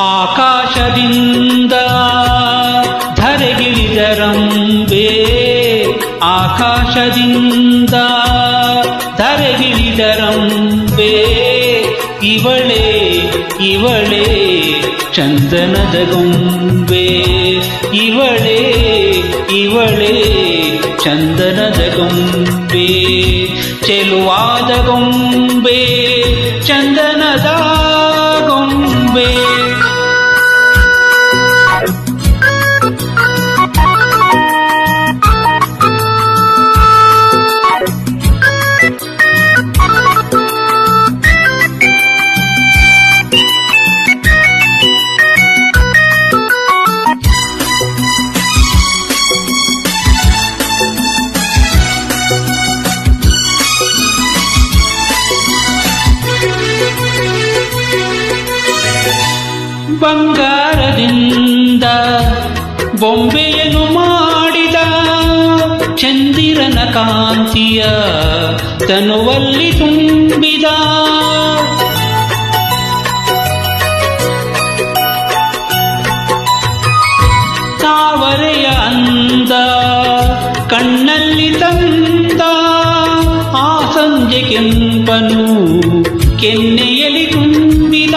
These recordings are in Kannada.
ಆಕಾಶದಿಂದ ಧರೆಗಿಳಿದರಂಬೆ, ಆಕಾಶದಿಂದ ಧರೆಗಿಳಿದರಂಬೆ, ಇವಳೇ ಇವಳೇ ಚಂದನದ ಗೊಂಬೆ, ಇವಳೇ ಇವಳೇ ಚಂದನದ ಗೊಂಬೆ, ಚೆಲುವಾದ ಗೊಂಬೆ ಚಂದನದ ಗೊಂಬೆ. ಬಂಗಾರದಿಂದ ಬೊಂಬೆಯನ್ನು ಮಾಡಿದ, ಚಂದಿರನ ಕಾಂತಿಯ ತನುವಲ್ಲಿ ತುಂಬಿದ, ತಾವರೆಯ ಅಂದ ಕಣ್ಣಲ್ಲಿ ತಂದ, ಆ ಸಂಜೆ ಕೆಂಪನು ಕೆನ್ನೆಯಲ್ಲಿ ತುಂಬಿದ,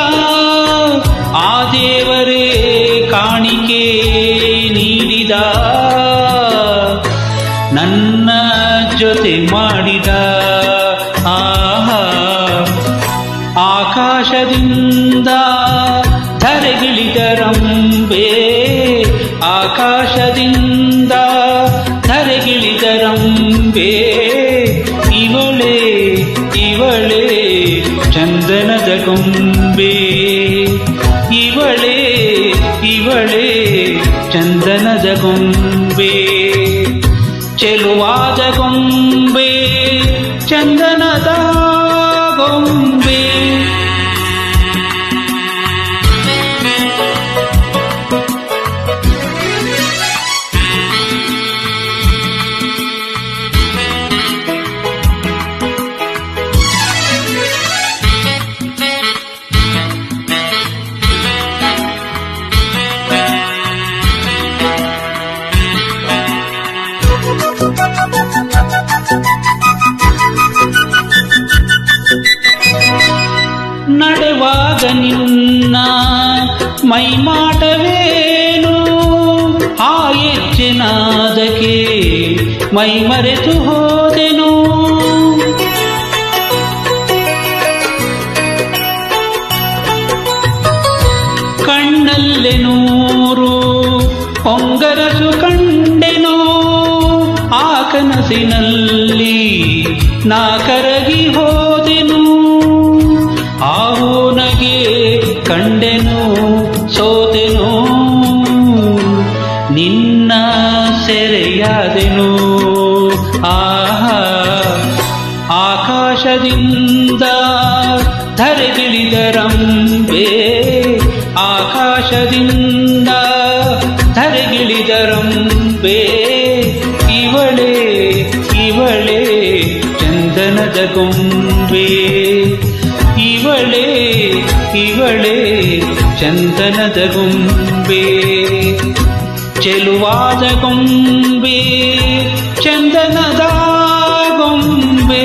ಆ ದೇವರೇ ಕಾಣಿಕೆ ನೀಡಿದ, ನನ್ನ ಜೊತೆ ಮಾಡಿದ. ಆಹಾ, ಆಕಾಶದಿಂದ ಧರೆಗಿಳಿದರಂಬೆ, ಆಕಾಶದಿಂದ ಧರೆಗಿಳಿದರಂಬೆ, ಇವಳೇ ಇವಳೇ ಚಂದನದ ಗೊಂಬೆ, ಇವಳೇ ಇವಳೇ ಚಂದನದ ಗೊಂಬೆ, ಚೆಲುವಾದ ಗೊಂಬೆ ಚಂದನದ ಗೊಂಬೆ. ನಡೆವಾಗ ನಿನ್ನ ಮೈಮಾಟವೇನು, ಆ ಹೆಜ್ಜೆನಾದಕ್ಕೆ ಮೈ ಮರೆತು ಹೋದೆನು, ಕಣ್ಣಲ್ಲೆ ನೂರು ಹೊಂಗರಸು ಕಂಡೆನು, ಆ ಕನಸಿನಲ್ಲಿ ನಾ ಕರಗಿ ಹೋದೆನು, ಆವೂನಗೆ ಕಂಡೆನು ಸೋತೆನು, ನಿನ್ನ ಸೆರೆಯಾದೆನು. ಆಹಾ, ಆಕಾಶದಿಂದ ಧರೆಗಿಳಿದರಂಬೆ, ಆಕಾಶದಿಂದ ಧರೆಗಿಳಿದರಂಬೆ, ಇವಳೇ ಇವಳೇ ಚಂದನದ ಗೊಂಬೆ, ಇವಳೇ ಇವಳೇ ಚಂದನದ ಗೊಂಬೆ, ಚೆಲುವಾದ ಗೊಂಬೆ ಚಂದನದ ಗೊಂಬೆ.